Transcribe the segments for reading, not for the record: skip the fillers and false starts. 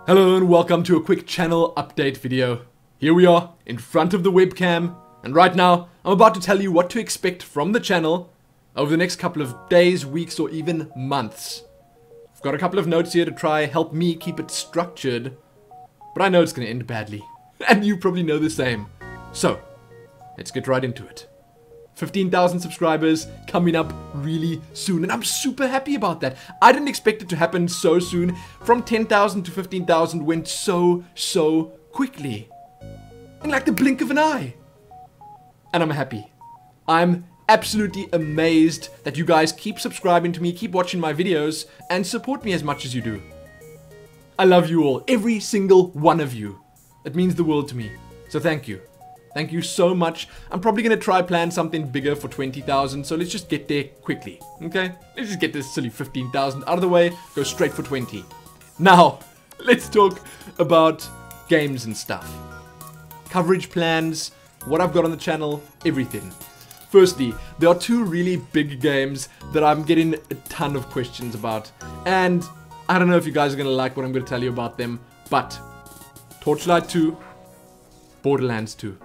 Hello and welcome to a quick channel update video. Here we are, in front of the webcam, and right now, I'm about to tell you what to expect from the channel over the next couple of days, weeks, or even months. I've got a couple of notes here to try help me keep it structured, but I know it's going to end badly, and you probably know the same. So, let's get right into it. 15,000 subscribers coming up really soon, and I'm super happy about that. I didn't expect it to happen so soon. From 10,000 to 15,000 went so quickly. In like the blink of an eye. And I'm happy. I'm absolutely amazed that you guys keep subscribing to me, keep watching my videos, and support me as much as you do. I love you all, every single one of you. It means the world to me. So thank you. Thank you so much. I'm probably going to try plan something bigger for 20,000, so let's just get there quickly, okay? Let's just get this silly 15,000 out of the way, go straight for 20. Now, let's talk about games and stuff. Coverage plans, what I've got on the channel, everything. Firstly, there are two really big games that I'm getting a ton of questions about, and I don't know if you guys are going to like what I'm going to tell you about them, but Torchlight 2, Borderlands 2.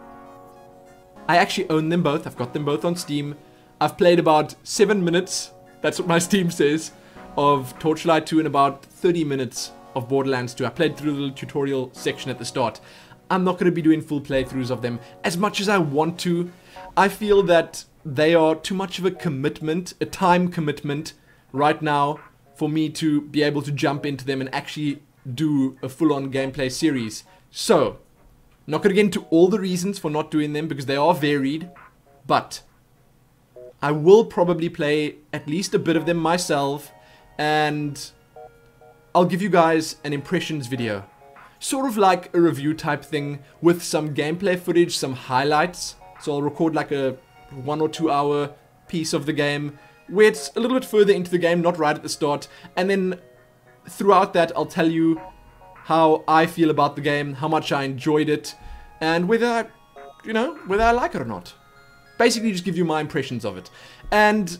I actually own them both. I've got them both on Steam. I've played about 7 minutes, that's what my Steam says, of Torchlight 2 and about 30 minutes of Borderlands 2. I played through the little tutorial section at the start. I'm not going to be doing full playthroughs of them as much as I want to. I feel that they are too much of a commitment, a time commitment right now for me to be able to jump into them and actually do a full-on gameplay series. So, I'm not going to get into all the reasons for not doing them because they are varied, but I will probably play at least a bit of them myself, and I'll give you guys an impressions video. Sort of like a review type thing with some gameplay footage, some highlights. So I'll record like a 1 or 2 hour piece of the game where it's a little bit further into the game, not right at the start, and then throughout that I'll tell you how I feel about the game, how much I enjoyed it, and whether I, whether I like it or not. Basically just give you my impressions of it. And,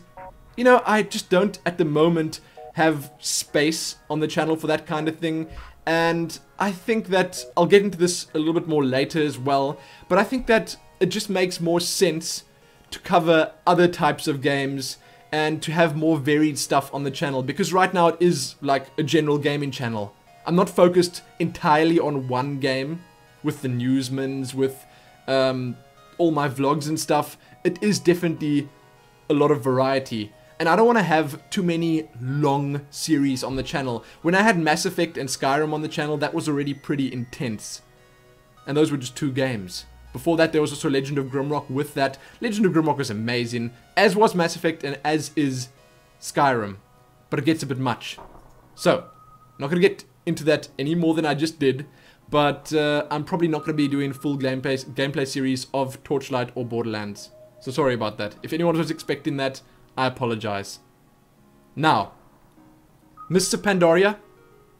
I just don't, at the moment, have space on the channel for that kind of thing. And I think that, I'll get into this a little bit more later as well, but I think that it just makes more sense to cover other types of games and to have more varied stuff on the channel, because right now it is like a general gaming channel. I'm not focused entirely on one game with the newsmans, with all my vlogs and stuff. It is definitely a lot of variety. And I don't want to have too many long series on the channel. When I had Mass Effect and Skyrim on the channel, that was already pretty intense. And those were just 2 games. Before that, there was also Legend of Grimrock with that. Legend of Grimrock was amazing, as was Mass Effect and as is Skyrim. But it gets a bit much. So, I'm not going to get into that any more than I just did, but I'm probably not going to be doing full gameplay series of Torchlight or Borderlands. So sorry about that. If anyone was expecting that, I apologize. Now, Mists of Pandaria,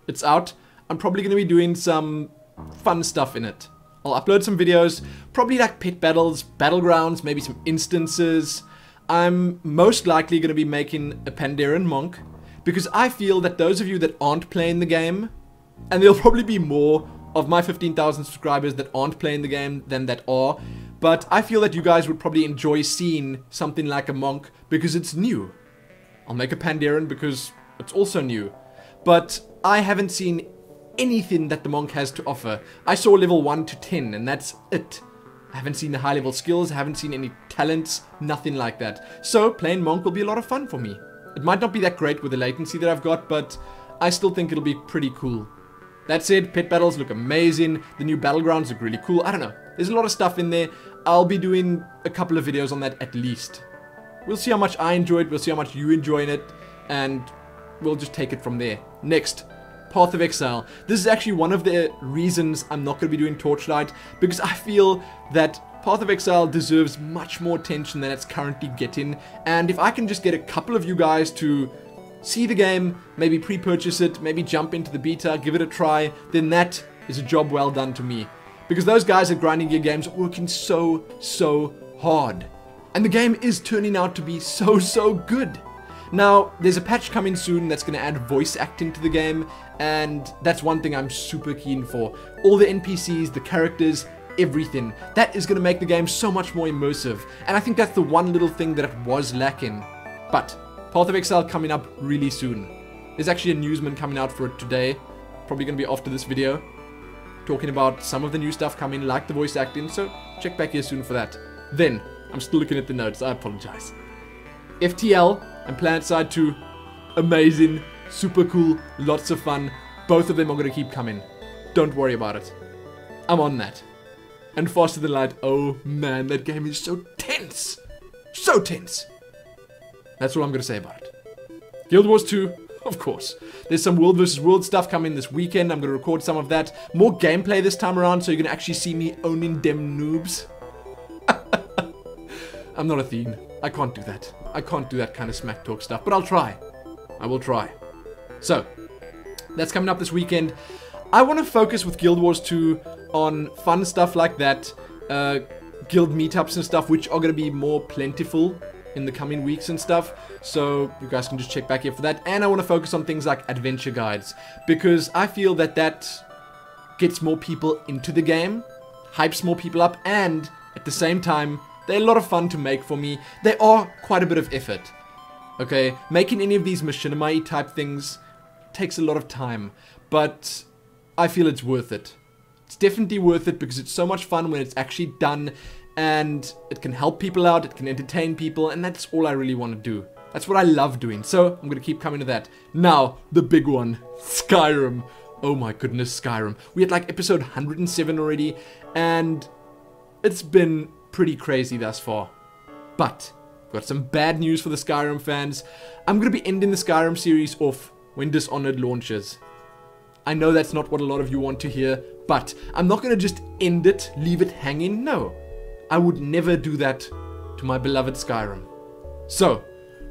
it's out. I'm probably going to be doing some fun stuff in it. I'll upload some videos, probably like pet battles, battlegrounds, maybe some instances. I'm most likely going to be making a Pandaren monk, because I feel that those of you that aren't playing the game, and there'll probably be more of my 15,000 subscribers that aren't playing the game than that are, but I feel that you guys would probably enjoy seeing something like a monk because it's new. I'll make a Pandaren because it's also new, but I haven't seen anything that the monk has to offer. I saw level 1 to 10 and that's it. I haven't seen the high level skills, I haven't seen any talents, nothing like that. So playing monk will be a lot of fun for me. It might not be that great with the latency that I've got, but I still think it'll be pretty cool. That said, pet battles look amazing. The new battlegrounds look really cool. I don't know. There's a lot of stuff in there. I'll be doing a couple of videos on that at least. We'll see how much I enjoy it. We'll see how much you enjoy it. And we'll just take it from there. Next, Path of Exile. This is actually one of the reasons I'm not going to be doing Torchlight, because I feel that Path of Exile deserves much more attention than it's currently getting, and if I can just get a couple of you guys to see the game, maybe pre-purchase it, maybe jump into the beta, give it a try, then that is a job well done to me. Because those guys at Grinding Gear Games are working so hard. And the game is turning out to be so good. Now, there's a patch coming soon that's going to add voice acting to the game, and that's one thing I'm super keen for. All the NPCs, the characters, everything. That is going to make the game so much more immersive, and I think that's the one little thing that it was lacking. But Path of Exile coming up really soon. There's actually a newsman coming out for it today, probably going to be after this video, talking about some of the new stuff coming, like the voice acting, so check back here soon for that. Then, I'm still looking at the notes, I apologize. FTL and Planetside 2, amazing, super cool, lots of fun. Both of them are going to keep coming. Don't worry about it. I'm on that. And Faster Than Light, oh man, that game is so tense. So tense. That's all I'm going to say about it. Guild Wars 2, of course. There's some World vs. World stuff coming this weekend. I'm going to record some of that. More gameplay this time around, so you're going to actually see me owning them noobs. I'm not a Thien. I can't do that. I can't do that kind of smack talk stuff, but I'll try. I will try. So, that's coming up this weekend. I want to focus with Guild Wars 2 on fun stuff like that, guild meetups and stuff, which are going to be more plentiful in the coming weeks and stuff, so you guys can just check back here for that. And I want to focus on things like adventure guides, because I feel that that gets more people into the game, hypes more people up, and at the same time, they're a lot of fun to make for me. They are quite a bit of effort. Okay, making any of these machinima type things takes a lot of time, but I feel it's worth it. It's definitely worth it because it's so much fun when it's actually done, and it can help people out, it can entertain people, and that's all I really want to do. That's what I love doing, so I'm going to keep coming to that. Now, the big one, Skyrim. Oh my goodness, Skyrim. We had like episode 107 already, and it's been pretty crazy thus far. But I've got some bad news for the Skyrim fans. I'm going to be ending the Skyrim series off when Dishonored launches. I know that's not what a lot of you want to hear, but I'm not going to just end it, leave it hanging. No, I would never do that to my beloved Skyrim. So,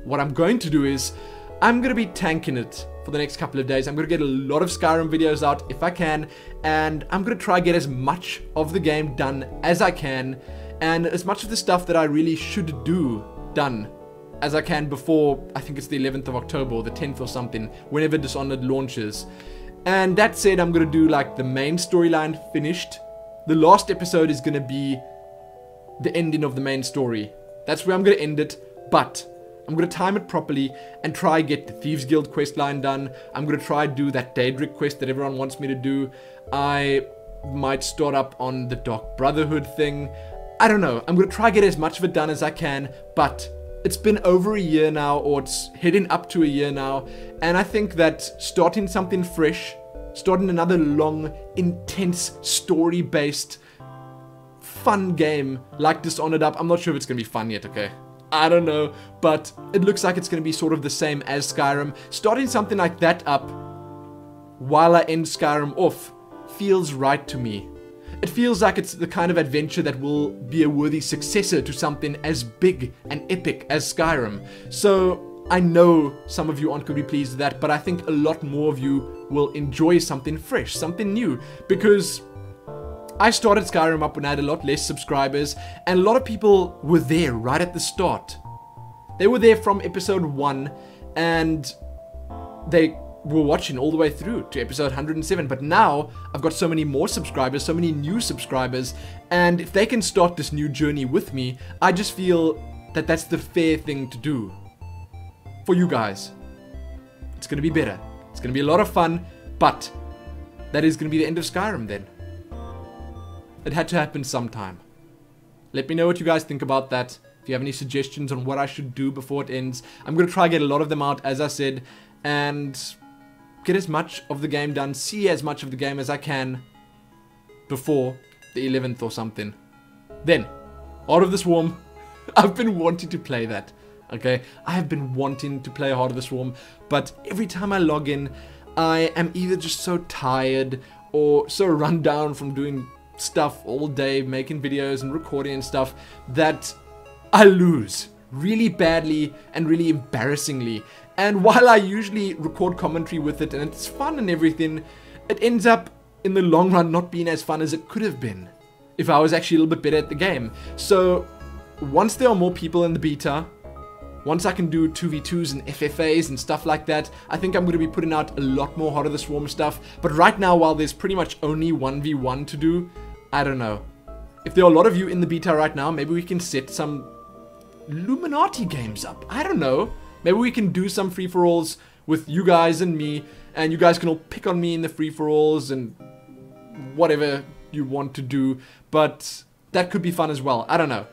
what I'm going to do is, I'm going to be tanking it for the next couple of days. I'm going to get a lot of Skyrim videos out if I can, and I'm going to try to get as much of the game done as I can, and as much of the stuff that I really should do done as I can before, I think it's the 11th of October or the 10th or something, whenever Dishonored launches. And that said, I'm going to do like the main storyline finished. The last episode is going to be the ending of the main story. That's where I'm going to end it, but I'm going to time it properly and try get the Thieves Guild quest line done. I'm going to try do that Daedric quest that everyone wants me to do. I might start up on the Dark Brotherhood thing. I don't know. I'm going to try get as much of it done as I can, but it's been over a year now, or it's heading up to a year now, and I think that starting something fresh, starting another long, intense, story-based, fun game like Dishonored up, I'm not sure if it's going to be fun yet, okay? I don't know, but it looks like it's going to be sort of the same as Skyrim. Starting something like that up while I end Skyrim off feels right to me. It feels like it's the kind of adventure that will be a worthy successor to something as big and epic as Skyrim. So I know some of you aren't going to be pleased with that, but I think a lot more of you will enjoy something fresh, something new, because I started Skyrim up when I had a lot less subscribers, and a lot of people were there right at the start. They were there from episode 1, and they were watching all the way through to episode 107, but now I've got so many more subscribers, so many new subscribers, and if they can start this new journey with me, I just feel that that's the fair thing to do for you guys. It's going to be better. It's going to be a lot of fun, but that is going to be the end of Skyrim then. It had to happen sometime. Let me know what you guys think about that. If you have any suggestions on what I should do before it ends, I'm going to try to get a lot of them out, as I said, and get as much of the game done, see as much of the game as I can before the 11th or something. Then, Heart of the Swarm. I've been wanting to play that, okay? I have been wanting to play Heart of the Swarm, but every time I log in, I am either just so tired or so run down from doing stuff all day, making videos and recording and stuff, that I lose really badly and really embarrassingly. And while I usually record commentary with it and it's fun and everything, it ends up in the long run not being as fun as it could have been if I was actually a little bit better at the game. So once there are more people in the beta, once I can do 2v2s and FFAs and stuff like that, I think I'm going to be putting out a lot more Heart of the Swarm stuff. But right now, while there's pretty much only 1v1 to do, I don't know. If there are a lot of you in the beta right now, maybe we can set some Illuminati games up. I don't know. Maybe we can do some free-for-alls with you guys and me, and you guys can all pick on me in the free-for-alls and whatever you want to do. But that could be fun as well. I don't know.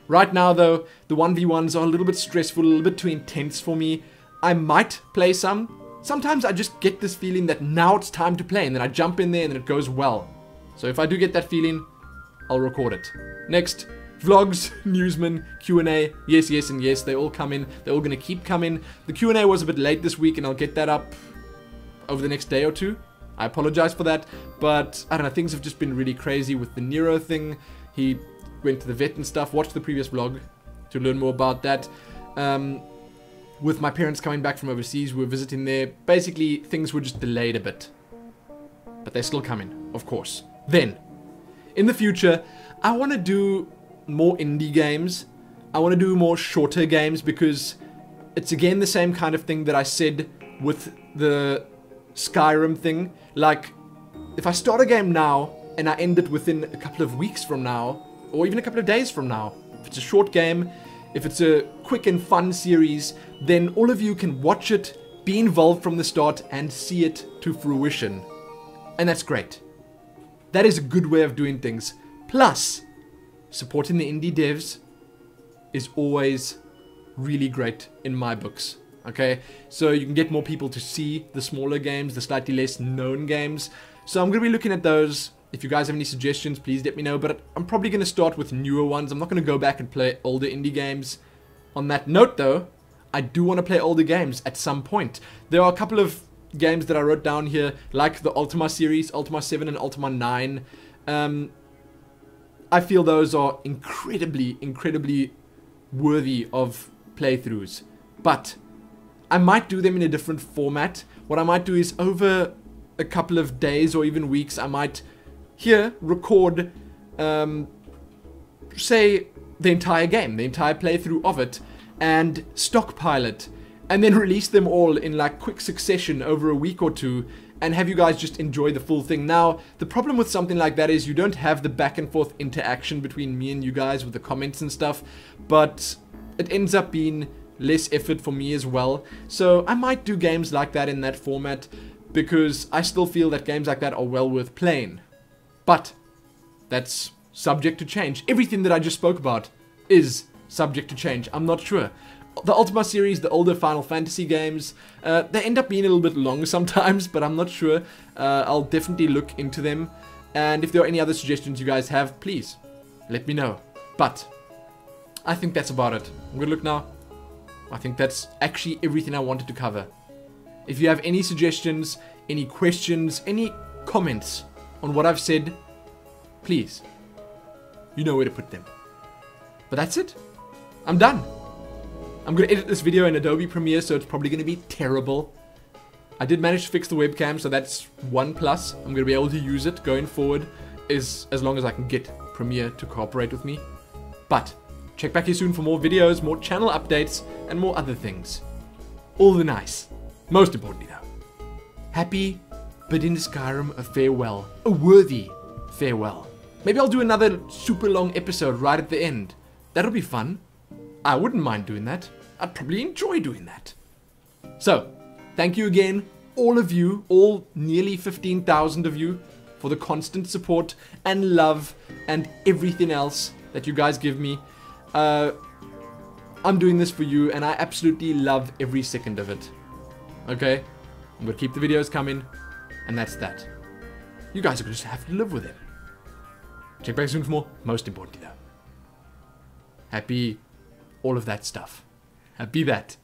Right now, though, the 1v1s are a little bit stressful, a little bit too intense for me. I might play some. Sometimes I just get this feeling that now it's time to play, and then I jump in there and then it goes well. So if I do get that feeling, I'll record it. Next, vlogs, newsman, Q&A. Yes, yes, and yes, they all come in. They're all going to keep coming. The Q&A was a bit late this week, and I'll get that up over the next day or two. I apologize for that, but I don't know, things have just been really crazy with the Nero thing. He went to the vet and stuff. Watch the previous vlog to learn more about that. With my parents coming back from overseas, we were visiting there. Basically, things were just delayed a bit. But they're still coming, of course. Then, in the future, I want to do more indie games. I want to do more shorter games because it's again the same kind of thing that I said with the Skyrim thing. Like, if I start a game now and I end it within a couple of weeks from now, or even a couple of days from now, if it's a short game, if it's a quick and fun series, then all of you can watch it, be involved from the start, and see it to fruition. And that's great. That is a good way of doing things. Plus, supporting the indie devs is always really great in my books. Okay, so you can get more people to see the smaller games, the slightly less known games. So I'm going to be looking at those. If you guys have any suggestions, please let me know. But I'm probably going to start with newer ones. I'm not going to go back and play older indie games. On that note, though, I do want to play older games at some point. There are a couple of games that I wrote down here, like the Ultima series, Ultima 7 and Ultima 9. I feel those are incredibly worthy of playthroughs. But I might do them in a different format. What I might do is over a couple of days or even weeks, I might here record, say, the entire game, the entire playthrough of it, and stockpile it, and then release them all in like quick succession over a week or two, and have you guys just enjoy the full thing. Now, the problem with something like that is you don't have the back and forth interaction between me and you guys with the comments and stuff, but it ends up being less effort for me as well. So I might do games like that in that format, because I still feel that games like that are well worth playing. But that's subject to change. Everything that I just spoke about is subject to change. I'm not sure. The Ultima series, the older Final Fantasy games, they end up being a little bit long sometimes, but I'm not sure. I'll definitely look into them. And if there are any other suggestions you guys have, please let me know. But I think that's about it. I'm gonna look now. I think that's actually everything I wanted to cover. If you have any suggestions, any questions, any comments on what I've said, please, you know where to put them. But that's it. I'm done. I'm going to edit this video in Adobe Premiere, so it's probably going to be terrible. I did manage to fix the webcam, so that's one plus. I'm going to be able to use it going forward, as long as I can get Premiere to cooperate with me. But check back here soon for more videos, more channel updates, and more other things. All the nice. Most importantly though, happy bidding Skyrim a farewell. A worthy farewell. Maybe I'll do another super long episode right at the end. That'll be fun. I wouldn't mind doing that. I'd probably enjoy doing that. So, thank you again, all of you, all nearly 15,000 of you, for the constant support and love and everything else that you guys give me. I'm doing this for you, and I absolutely love every second of it. Okay? I'm gonna keep the videos coming, and that's that. You guys are gonna just have to live with it. Check back soon for more. Most importantly though, happy all of that stuff. Happy that.